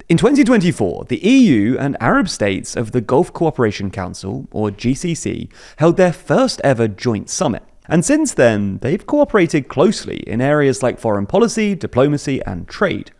In 2024, the EU and Arab states of the Gulf Cooperation Council, or GCC, held their first ever joint summit. And since then, they've cooperated closely in areas like foreign policy, diplomacy, and trade.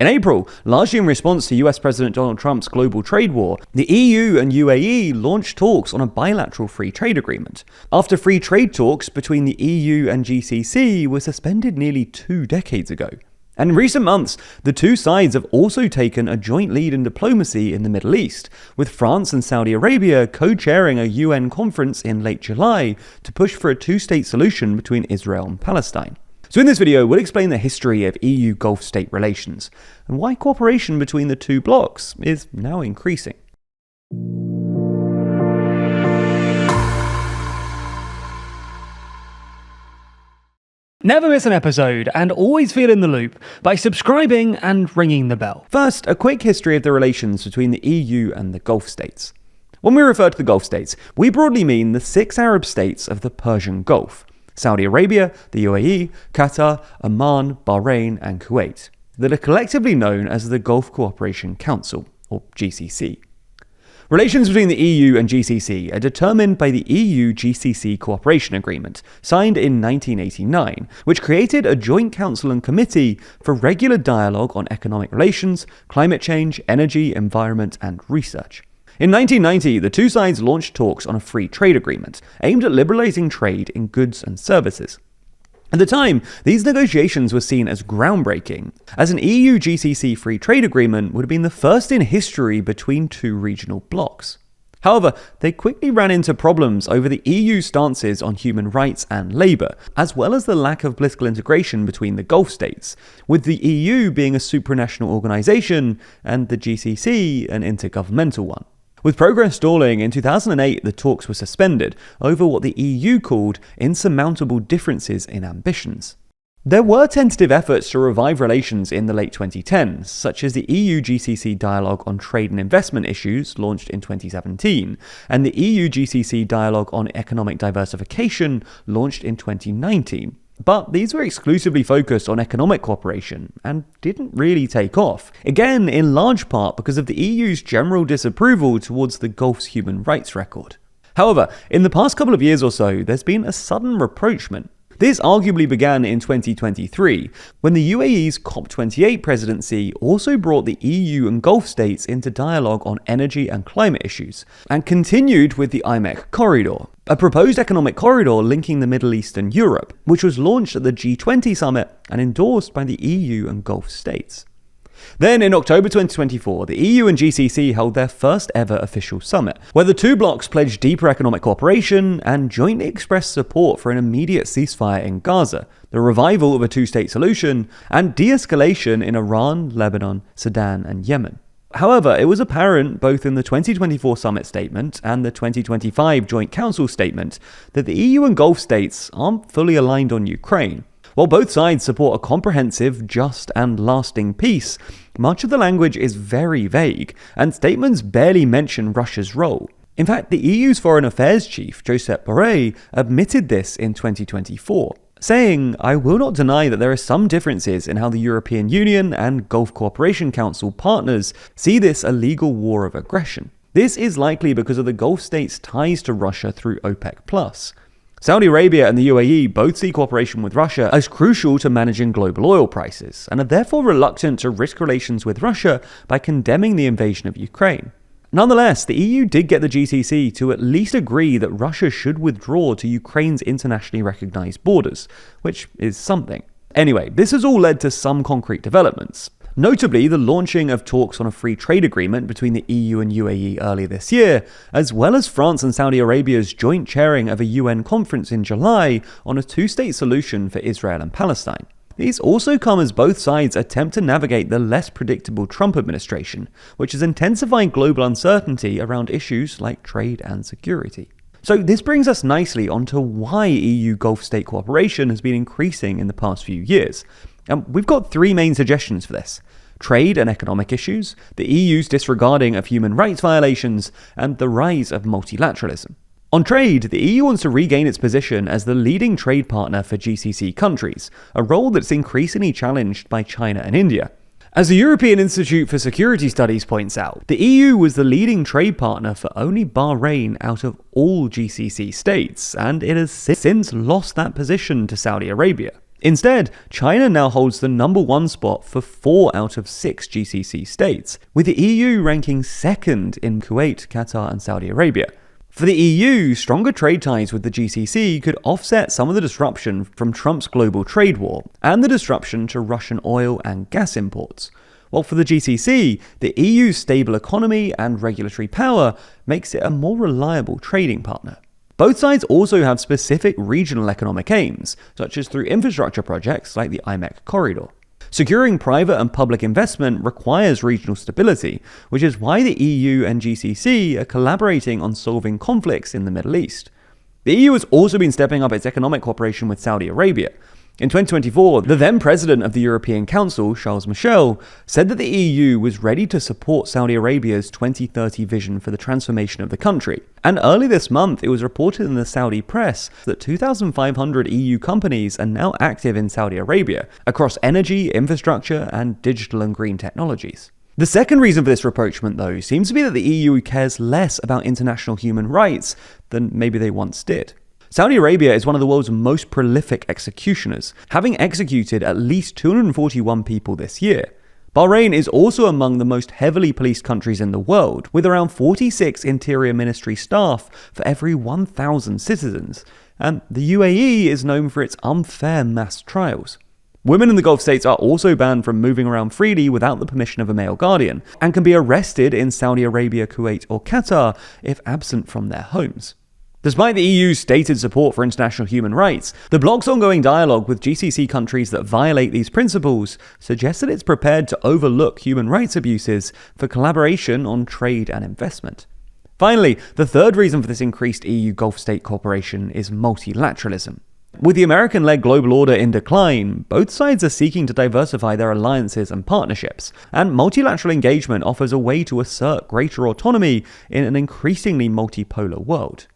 In April, largely in response to US President Donald Trump's global trade war, the EU and UAE launched talks on a bilateral free trade agreement, after free trade talks between the EU and GCC were suspended nearly 2 decades ago. And in recent months, the two sides have also taken a joint lead in diplomacy in the Middle East, with France and Saudi Arabia co-chairing a UN conference in late July to push for a two-state solution between Israel and Palestine. So in this video, we'll explain the history of EU Gulf state relations, and why cooperation between the two blocs is now increasing. Never miss an episode and always feel in the loop by subscribing and ringing the bell. First, a quick history of the relations between the EU and the Gulf states. When we refer to the Gulf states, we broadly mean the 6 Arab states of the Persian Gulf: Saudi Arabia, the UAE, Qatar, Oman, Bahrain, and Kuwait, that are collectively known as the Gulf Cooperation Council, or GCC. Relations between the EU and GCC are determined by the EU-GCC Cooperation Agreement, signed in 1989, which created a joint council and committee for regular dialogue on economic relations, climate change, energy, environment, and research. In 1990, the two sides launched talks on a free trade agreement, aimed at liberalizing trade in goods and services. At the time, these negotiations were seen as groundbreaking, as an EU-GCC free trade agreement would have been the first in history between two regional blocs. However, they quickly ran into problems over the EU's stances on human rights and labour, as well as the lack of political integration between the Gulf states, with the EU being a supranational organisation and the GCC an intergovernmental one. With progress stalling, in 2008 the talks were suspended over what the EU called insurmountable differences in ambitions. There were tentative efforts to revive relations in the late 2010s, such as the EU-GCC Dialogue on Trade and Investment Issues, launched in 2017, and the EU-GCC Dialogue on Economic Diversification, launched in 2019. But these were exclusively focused on economic cooperation and didn't really take off, again in large part because of the EU's general disapproval towards the Gulf's human rights record. However, in the past couple of years or so, there's been a sudden rapprochement. This arguably began in 2023, when the UAE's COP28 presidency also brought the EU and Gulf states into dialogue on energy and climate issues, and continued with the IMEC corridor, a proposed economic corridor linking the Middle East and Europe, which was launched at the G20 summit and endorsed by the EU and Gulf states. Then, in October 2024, the EU and GCC held their first ever official summit, where the two blocs pledged deeper economic cooperation and jointly expressed support for an immediate ceasefire in Gaza, the revival of a two-state solution, and de-escalation in Iran, Lebanon, Sudan, and Yemen. However, it was apparent both in the 2024 summit statement and the 2025 joint council statement that the EU and Gulf states aren't fully aligned on Ukraine. While both sides support a comprehensive, just, and lasting peace, much of the language is very vague, and statements barely mention Russia's role. In fact, the EU's Foreign Affairs Chief, Josep Borrell, admitted this in 2024, saying, "I will not deny that there are some differences in how the European Union and Gulf Cooperation Council partners see this a legal war of aggression. This is likely because of the Gulf states' ties to Russia through OPEC+. Saudi Arabia and the UAE both see cooperation with Russia as crucial to managing global oil prices, and are therefore reluctant to risk relations with Russia by condemning the invasion of Ukraine. Nonetheless, the EU did get the GCC to at least agree that Russia should withdraw to Ukraine's internationally recognized borders, which is something. Anyway, this has all led to some concrete developments. Notably, the launching of talks on a free trade agreement between the EU and UAE earlier this year, as well as France and Saudi Arabia's joint chairing of a UN conference in July on a two-state solution for Israel and Palestine. These also come as both sides attempt to navigate the less predictable Trump administration, which is intensifying global uncertainty around issues like trade and security. So this brings us nicely onto why EU Gulf state cooperation has been increasing in the past few years. And we've got 3 main suggestions for this: trade and economic issues, the EU's disregarding of human rights violations, and the rise of multilateralism. On trade, the EU wants to regain its position as the leading trade partner for GCC countries, a role that's increasingly challenged by China and India. As the European Institute for Security Studies points out, the EU was the leading trade partner for only Bahrain out of all GCC states, and it has since lost that position to Saudi Arabia. Instead, China now holds the number 1 spot for 4 out of 6 GCC states, with the EU ranking second in Kuwait, Qatar, and Saudi Arabia. For the EU, stronger trade ties with the GCC could offset some of the disruption from Trump's global trade war and the disruption to Russian oil and gas imports. While for the GCC, the EU's stable economy and regulatory power makes it a more reliable trading partner. Both sides also have specific regional economic aims, such as through infrastructure projects like the IMEC corridor. Securing private and public investment requires regional stability, which is why the EU and GCC are collaborating on solving conflicts in the Middle East. The EU has also been stepping up its economic cooperation with Saudi Arabia. In 2024, the then president of the European Council, Charles Michel, said that the EU was ready to support Saudi Arabia's 2030 vision for the transformation of the country. And early this month, it was reported in the Saudi press that 2,500 EU companies are now active in Saudi Arabia across energy, infrastructure, and digital and green technologies. The second reason for this rapprochement, though, seems to be that the EU cares less about international human rights than maybe they once did. Saudi Arabia is one of the world's most prolific executioners, having executed at least 241 people this year. Bahrain is also among the most heavily policed countries in the world, with around 46 Interior Ministry staff for every 1,000 citizens, and the UAE is known for its unfair mass trials. Women in the Gulf states are also banned from moving around freely without the permission of a male guardian, and can be arrested in Saudi Arabia, Kuwait, or Qatar if absent from their homes. Despite the EU's stated support for international human rights, the bloc's ongoing dialogue with GCC countries that violate these principles suggests that it's prepared to overlook human rights abuses for collaboration on trade and investment. Finally, the third reason for this increased EU Gulf state cooperation is multilateralism. With the American-led global order in decline, both sides are seeking to diversify their alliances and partnerships, and multilateral engagement offers a way to assert greater autonomy in an increasingly multipolar world.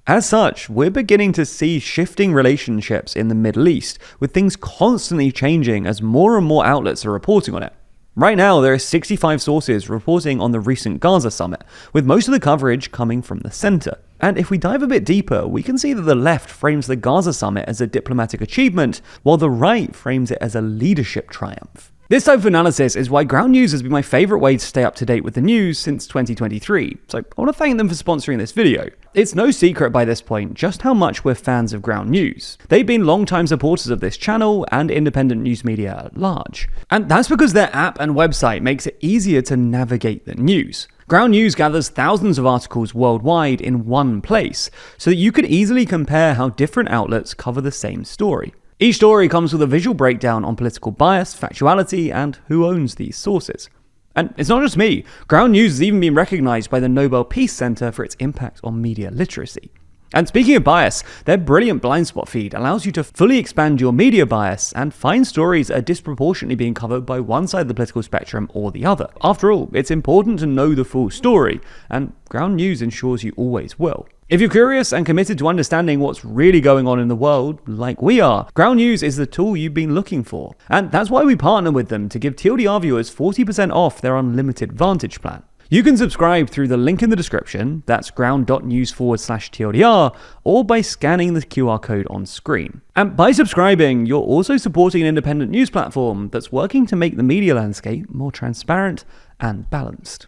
As such, we're beginning to see shifting relationships in the Middle East, with things constantly changing as more and more outlets are reporting on it. Right now, there are 65 sources reporting on the recent Gaza summit, with most of the coverage coming from the center. And if we dive a bit deeper, we can see that the left frames the Gaza summit as a diplomatic achievement, while the right frames it as a leadership triumph. This type of analysis is why Ground News has been my favourite way to stay up to date with the news since 2023, so I want to thank them for sponsoring this video. It's no secret by this point just how much we're fans of Ground News. They've been long-time supporters of this channel and independent news media at large. And that's because their app and website makes it easier to navigate the news. Ground News gathers thousands of articles worldwide in one place, so that you can easily compare how different outlets cover the same story. Each story comes with a visual breakdown on political bias, factuality, and who owns these sources. And it's not just me. Ground News has even been recognized by the Nobel Peace Center for its impact on media literacy. And speaking of bias, their brilliant blind spot feed allows you to fully expand your media bias and find stories that are disproportionately being covered by one side of the political spectrum or the other. After all, it's important to know the full story, and Ground News ensures you always will. If you're curious and committed to understanding what's really going on in the world, like we are, Ground News is the tool you've been looking for. And that's why we partner with them to give TLDR viewers 40% off their unlimited Vantage plan. You can subscribe through the link in the description, that's ground.news/TLDR, or by scanning the QR code on screen. And by subscribing, you're also supporting an independent news platform that's working to make the media landscape more transparent and balanced.